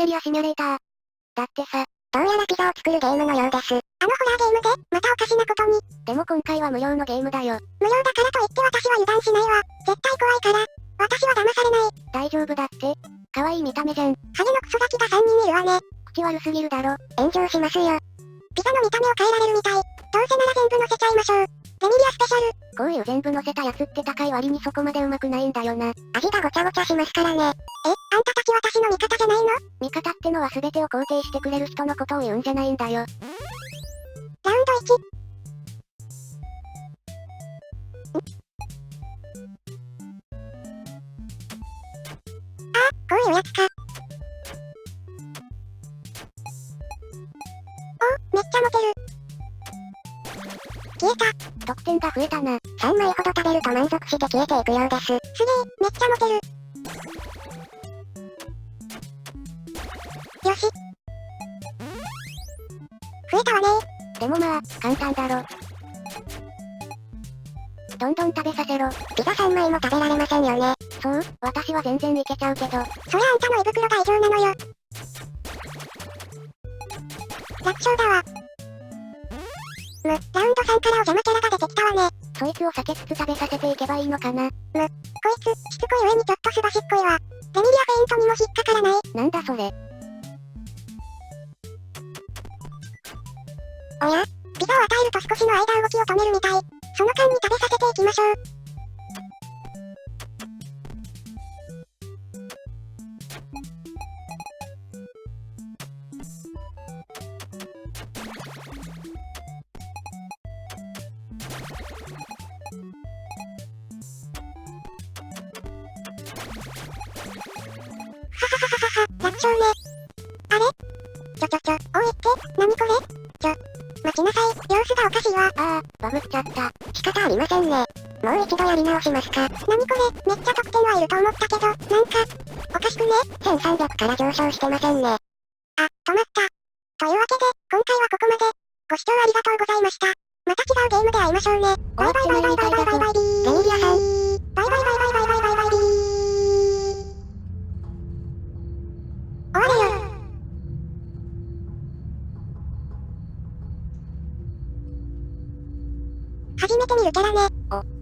セリアシミュレーター。だってさ、どうやらピザを作るゲームのようです。ホラーゲームで、またおかしなことに。でも今回は無料のゲームだよ。無料だからといって私は油断しないわ。絶対怖いから。私は騙されない。大丈夫だって。可愛い見た目じゃん。ハゲのクソガキが3人いるわね。口悪すぎるだろ。炎上しますよ。ピザの見た目を変えられるみたい。どうせなら全部乗せちゃいましょう。レミリアスペシャル。こういう全部乗せたやつって高い割にそこまでうまくないんだよな。味がごちゃごちゃしますからね。あんたたち私の味方じゃないの？味方ってのは全てを肯定してくれる人のことを言うんじゃないんだよ。ラウンド1。こういうやつか。お、めっちゃモテる。消えた。得点が増えたな。3枚ほど食べると満足して消えていくようです。すげえ、めっちゃモテる。よし。増えたわねー。でもまあ、簡単だろ。どんどん食べさせろ。ピザ3枚も食べられませんよね。そう？私は全然いけちゃうけど。そりゃあんたの胃袋が異常なのよ。楽勝だわ。ラウンド3からお邪魔キャラが出てきたわね。そいつを避けつつ食べさせていけばいいのかな。こいつ、しつこい上にちょっとすばしっこいわ。レミリアフェイントにも引っかからない。なんだそれ。おや？ピザを与えると少しの間動きを止めるみたい。その間に食べさせていきましょう。楽勝ね。あれ？おいって、なにこれ？待ちなさい、様子がおかしいわ。バグっちゃった。仕方ありませんね。もう一度やり直しますか。なにこれ、めっちゃ得点はいると思ったけど、なんか、おかしくね？ 1300 から上昇してませんね。止まった。というわけで、今回はここまで。ご視聴ありがとうございました。また違うゲームで会いましょうね。バイバイバイバイバイバイバイバイビー。レミリアさん。バイバイバイバイバイバイバイバイビー。終われよ。初めて見るキャラね。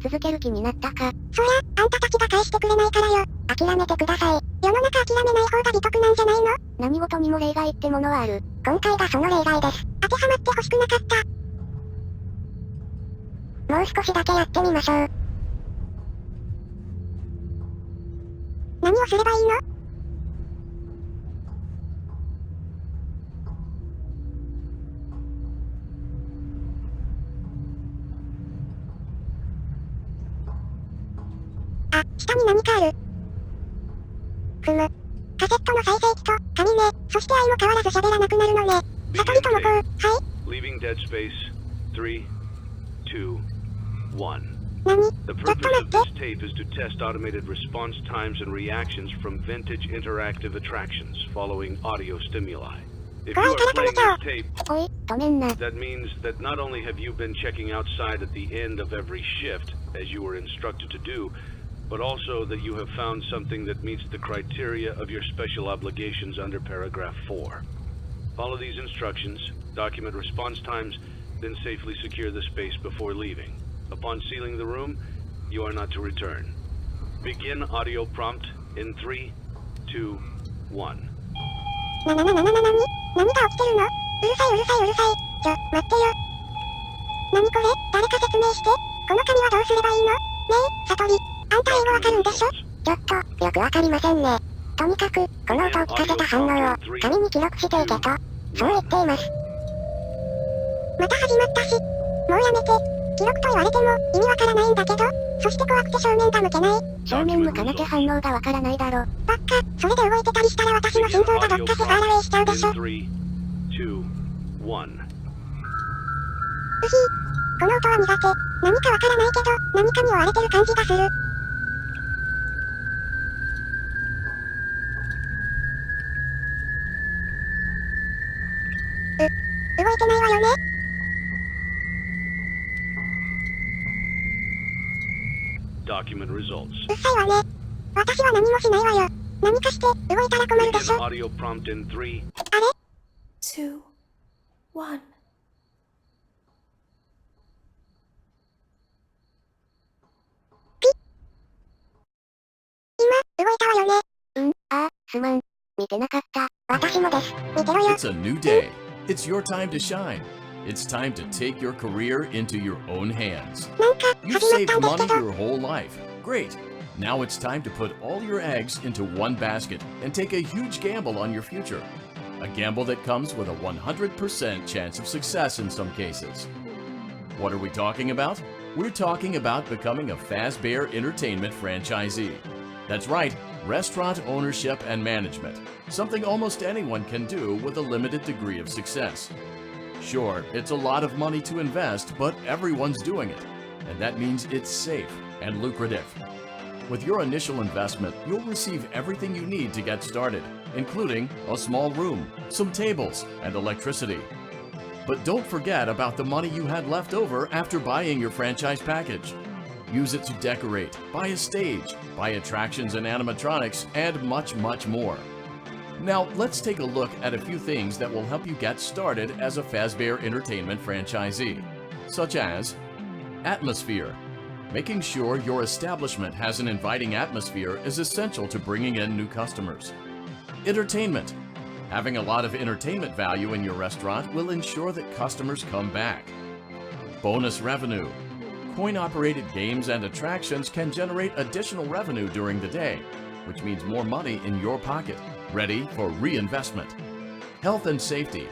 続ける気になったか。そりゃ、あんたたちが返してくれないからよ。諦めてください。世の中諦めない方が美徳なんじゃないの？何事にも例外ってものはある。今回がその例外です。当てはまってほしくなかった。もう少しだけやってみましょう。何をすればいいの？下に何かある。ふむ。カセットの再生機と、紙ね。そして愛も変わらず喋らなくなるのね。悟りともこう、はい。Leaving dead space. 3, 2, 1. 何？ The ちょっと purpose 待 of って。 this tape is to test automated response times and reactions from vintage interactive attractions following audio stimuli. If you are playing this tape, おい、止めんな。 that means that not only have you been checking outside at the end of every shift, as you were instructed to do, but also that you have found something that meets the criteria of your special obligations under paragraph 4. Follow these instructions, document response times, then safely secure the space before leaving. Upon sealing the room, you are not to return. Begin audio prompt in 3, 2, 1. 何が起きてるの？うるさい。待ってよ。何これ？誰か説明して。この紙はどうすればいいの？ねえ、悟り。あんた英語わかるんでしょ？ちょっと、よくわかりませんね。とにかく、この音を聞かせた反応を、紙に記録していけと、そう言っています。また始まったし。もうやめて。記録と言われても、意味わからないんだけど、そして怖くて正面が向けない。正面向かなきゃ反応がわからないだろ。ばっか、それで動いてたりしたら私の心臓がどっかセファーラウェイしちゃうでしょ。3, 2, 1. この音は苦手。何かわからないけど、何かに追われてる感じがする。動いてないわよね。Document results. うっさいわね。私は何もしないわよ。何かして、動いたら困るでし Begin ょ。 audio prompt in 3, あれ 2, 1. 今、動いたわよね。すまん。見てなかった。私もです。見てろよ。 It's a new day. It's your time to shine. It's time to take your career into your own hands. なんか、 You've 始まっ saved たんですけ money ど。 your whole life. Great. Now it's time to put all your eggs into one basket and take a huge gamble on your future. A gamble that comes with a 100% chance of success in some cases. What are we talking about? We're talking about becoming a Fazbear Entertainment franchisee. That's right, restaurant ownership and management. Something almost anyone can do with a limited degree of success. Sure, it's a lot of money to invest, but everyone's doing it. And that means it's safe and lucrative. With your initial investment, you'll receive everything you need to get started, including a small room, some tables, and electricity. But don't forget about the money you had left over after buying your franchise package. Use it to decorate, buy a stage, buy attractions and animatronics, and much, much more. Now, let's take a look at a few things that will help you get started as a Fazbear Entertainment franchisee, such as atmosphere. Making sure your establishment has an inviting atmosphere is essential to bringing in new customers. Entertainment. Having a lot of entertainment value in your restaurant will ensure that customers come back. Bonus revenue. Coin-operated games and attractions can generate additional revenue during the day, which means more money in your pocket, ready for reinvestment. Health and safety.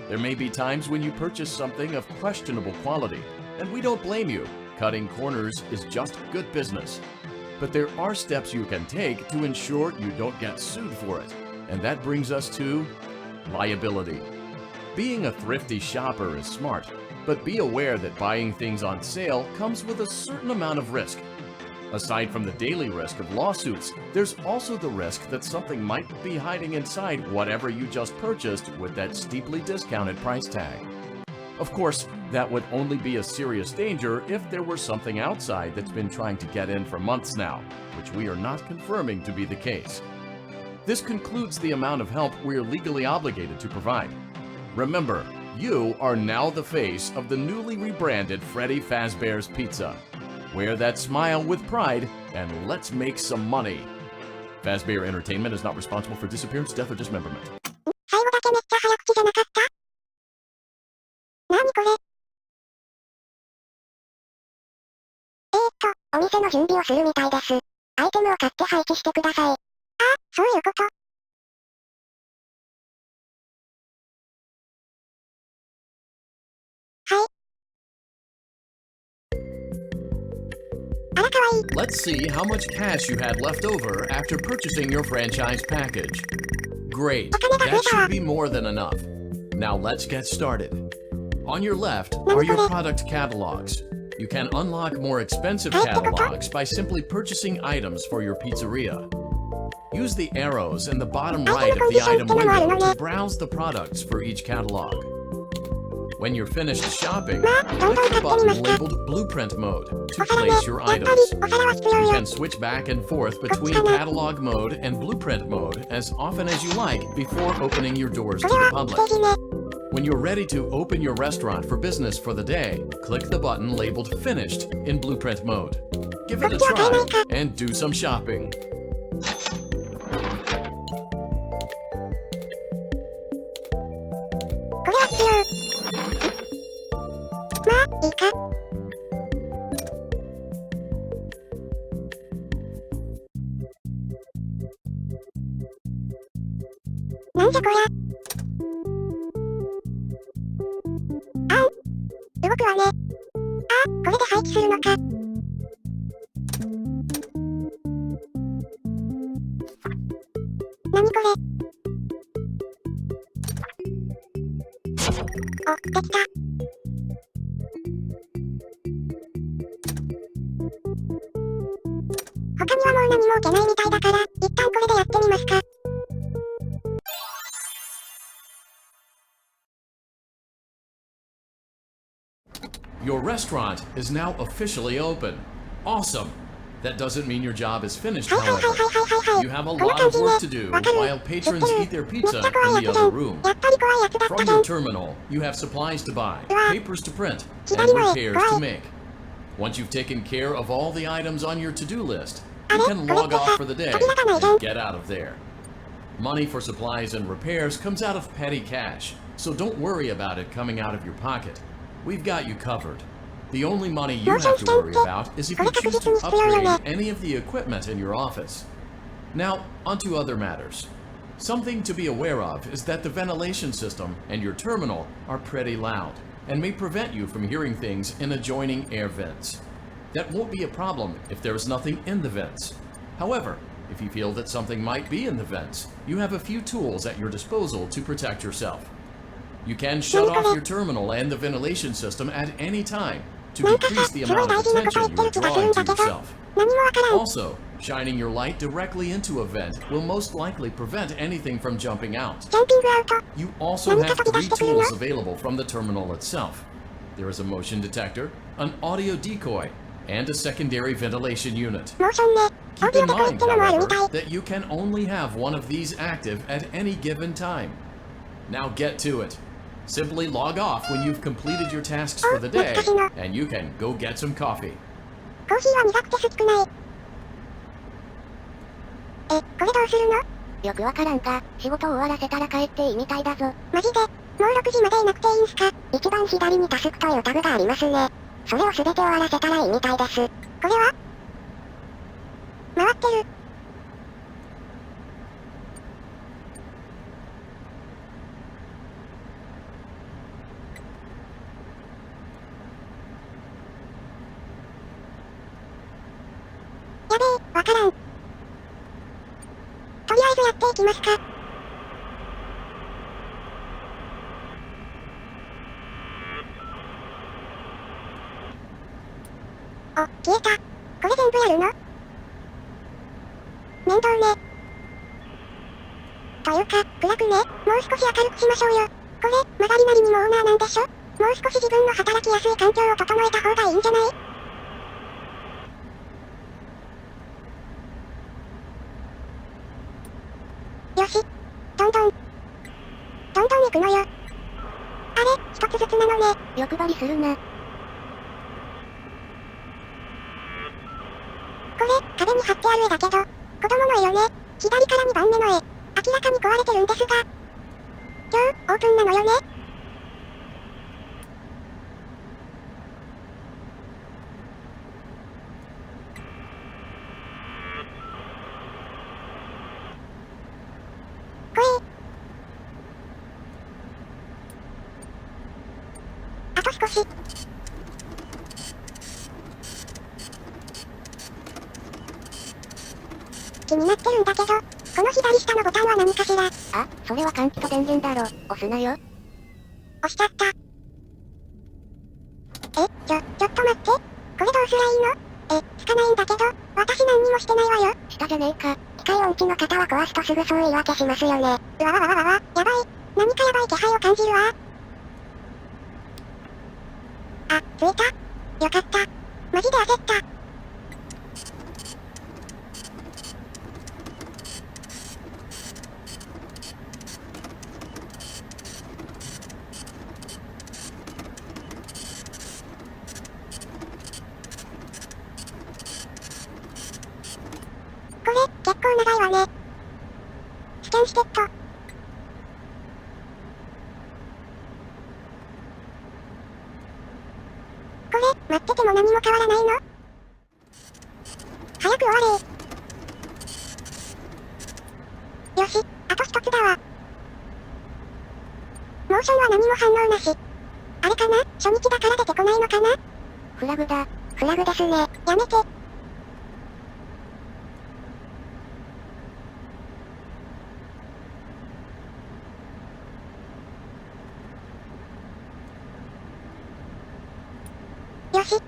There may be times when you purchase something of questionable quality, and we don't blame you. Cutting corners is just good business. But there are steps you can take to ensure you don't get sued for it. And that brings us to liability. Being a thrifty shopper is smart, but be aware that buying things on sale comes with a certain amount of risk. Aside from the daily risk of lawsuits, there's also the risk that something might be hiding inside whatever you just purchased with that steeply discounted price tag. Of course, that would only be a serious danger if there were something outside that's been trying to get in for months now, which we are not confirming to be the case. This concludes the amount of help we're legally obligated to provide. Remember, you are now the face of the newly rebranded Freddy Fazbear's Pizza. Wear that smile with pride, and let's make some money. Fazbear Entertainment is not responsible for disappearance, death, or dismemberment. 最後だけめっちゃ早口じゃなかった？なにこれ？お店の準備をするみたいです。アイテムを買って配置してください。そういうこと。はい。あらかわいい。 Let's see how much cash you had left over after purchasing your franchise package. Great, that should be more than enough. Now let's get started. On your left are your product catalogs. You can unlock more expensive catalogs by simply purchasing items for your pizzeria. Use the arrows in the bottom right of the item window to browse the products for each catalog. When you're finished shopping, click the button labeled Blueprint Mode to place your items. You can switch back and forth between Catalog Mode and Blueprint Mode as often as you like before opening your doors to the public. When you're ready to open your restaurant for business for the day, click the button labeled Finished in Blueprint Mode. Give it a try and do some shopping. これは必要。まあ、いいか。なんじゃこりゃ。動くわね。これで配置するのか。なにこれ。お、できた。他にはもう何も置けないみたいだから、一旦これでやってみますか。Your restaurant is now officially open. Awesome! That doesn't mean your job is finished, はいはいはい however. はいはいはい。 You have a この lot 感 of じね。 work to do わかる。 while 知 patrons ってる。 eat their めっ pizza ちゃ怖 in いや the つじゃ other ん。 room. やっぱり怖いやつだった From じゃん。 your terminal, you have supplies to buy, papers to print, and 左の絵 repairs 怖 to い。 make. Once you've taken care of all the items on your to-do list, あ you れ can これっ log て off さ、 for the day 扉がないじゃん。 and get out of there. Money for supplies and repairs comes out of petty cash, so don't worry about it coming out of your pocket. We've got you covered. The only money you have to worry about is if you choose to upgrade any of the equipment in your office. Now, onto other matters. Something to be aware of is that the ventilation system and your terminal are pretty loud and may prevent you from hearing things in adjoining air vents. That won't be a problem if there is nothing in the vents. However, if you feel that something might be in the vents, you have a few tools at your disposal to protect yourself. You can shut off your terminal and the ventilation system at any time to なんかさ、 decrease す the ごい amount 大 of 事なこと attention 言 you って are る気がするん drawing だ to けど、 yourself. 何もわからん。 Also, shining your light directly into a vent will most likely prevent anything from jumping out. ジャンピングアウト。 You also have 3 tools available from the terminal itself. There is a motion detector, an audio decoy, and a secondary ventilation unit. モーションね。オー Keep ディオ in デコイっ mind, てのもあるみ however, たい。 that you can only have one of these active at any given time. Now get to it. Simply log off when you've completed your tasks for the day, and you can go get some coffee. コーヒーは苦くて少ない。これどうするの？よくわからんが、仕事を終わらせたら帰っていいみたいだぞ。マジで？もう6時までいなくていいんすか？一番左にタスクというタブがありますね。それをすべて終わらせたらいいみたいです。これは？回ってる。やべえ、わからん。とりあえずやっていきますか。お、消えた。これ全部やるの？面倒ね。というか、暗くね。もう少し明るくしましょうよ。これ、曲がりなりにもオーナーなんでしょ？もう少し自分の働きやすい環境を整えた方がいいんじゃない？よし。どんどん行くのよ。あれ、一つずつなのね。欲張りするな。これ、壁に貼ってある絵だけど、子供の絵よね。左から2番目の絵。明らかに壊れてるんですが。オープンなのよね。あと少し。気になってるんだけど、この左下のボタンは何かしら？あ、それは換気と電源だろ。押すなよ。押しちゃった。ちょっと待って。これどうすりゃいいの？つかないんだけど、私何にもしてないわよ。したじゃねえか。機械音痴の方は壊すとすぐそう言い訳しますよね。うわ、やばい。何かやばい気配を感じるわ。あ、ついた。よかった。マジで焦った。これ、結構長いわね。スキャンしてっと。これ、待ってても何も変わらないの？早く終われー。よし、あと一つだわ。モーションは何も反応なし。あれかな？初日だから出てこないのかな？フラグだ。フラグですね。やめて。よし。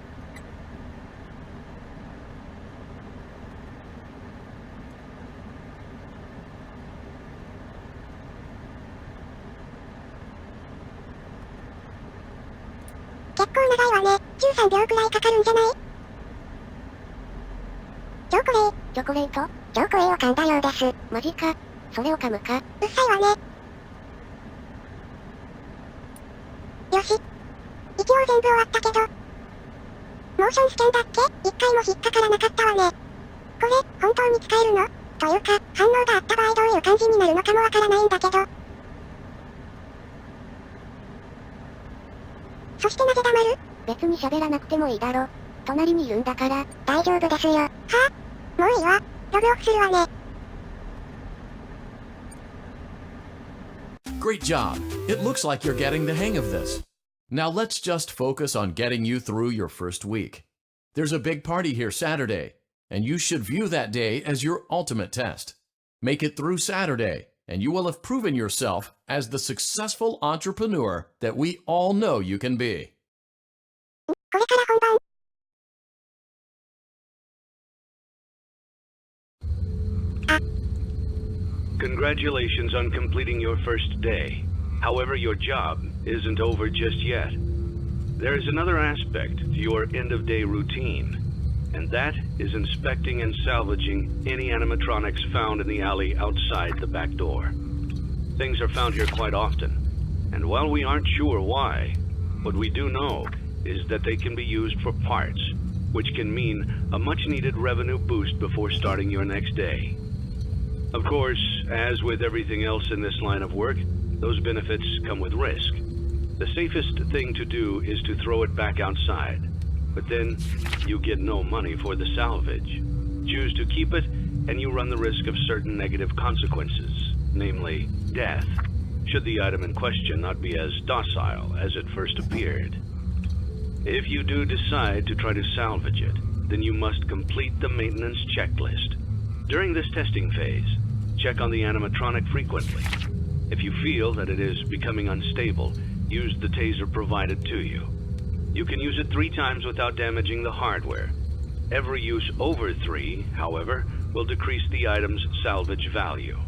結構長いわね。13秒くらいかかるんじゃない？チョコレー。チョコレート？チョコレーを噛んだようです。マジか。それを噛むか。うっさいわね。よし。一応全部終わったけど。モーションスキャンだっけ？一回も引っかからなかったわね。これ、本当に使えるの？というか、反応があった場合どういう感じになるのかもわからないんだけど。そしてなぜ黙る？別に喋らなくてもいいだろ。隣にいるんだから。大丈夫ですよ。はぁ？もういいわ。ログオフするわね。Great job! It looks like you're getting the hang of this. Now let's just focus on getting you through your first week. There's a big party here Saturday, and you should view that day as your ultimate test. Make it through Saturday, and you will have proven yourself as the successful entrepreneur that we all know you can be. これから本番。Congratulations on completing your first day. However, your job isn't over just yet. There is another aspect to your end-of-day routine, and that is inspecting and salvaging any animatronics found in the alley outside the back door. Things are found here quite often, and while we aren't sure why, what we do know is that they can be used for parts, which can mean a much-needed revenue boost before starting your next day. Of course, as with everything else in this line of work, those benefits come with risk. The safest thing to do is to throw it back outside, but then you get no money for the salvage. Choose to keep it, and you run the risk of certain negative consequences, namely death, should the item in question not be as docile as it first appeared. If you do decide to try to salvage it, then you must complete the maintenance checklist. During this testing phase, check on the animatronic frequently. If you feel that it is becoming unstable, use the taser provided to you. You can use it 3 times without damaging the hardware. Every use over 3, however, will decrease the item's salvage value.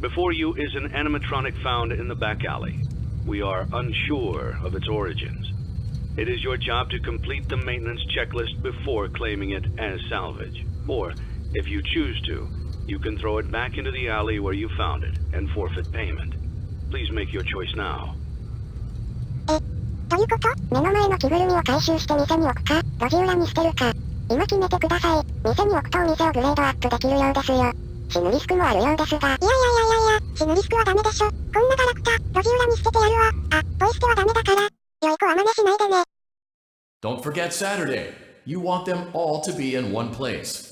Before you is an animatronic found in the back alley. We are unsure of its origins. It is your job to complete the maintenance checklist before claiming it as salvage. Or, if you choose to, you can throw it back into the alley where you found it and forfeit payment. Please make your choice now. どういうこと？目の前の着ぐるみを回収して店に置くか、路地裏に捨てるか。今決めてください。店に置くとお店をグレードアップできるようですよ。死ぬリスクもあるようですが。いや、死ぬリスクはダメでしょ。こんなガラクタ、路地裏に捨ててやるわ。あ、ポイ捨てはダメだから。良い子は真似しないでね。Don't forget Saturday. You want them all to be in one place.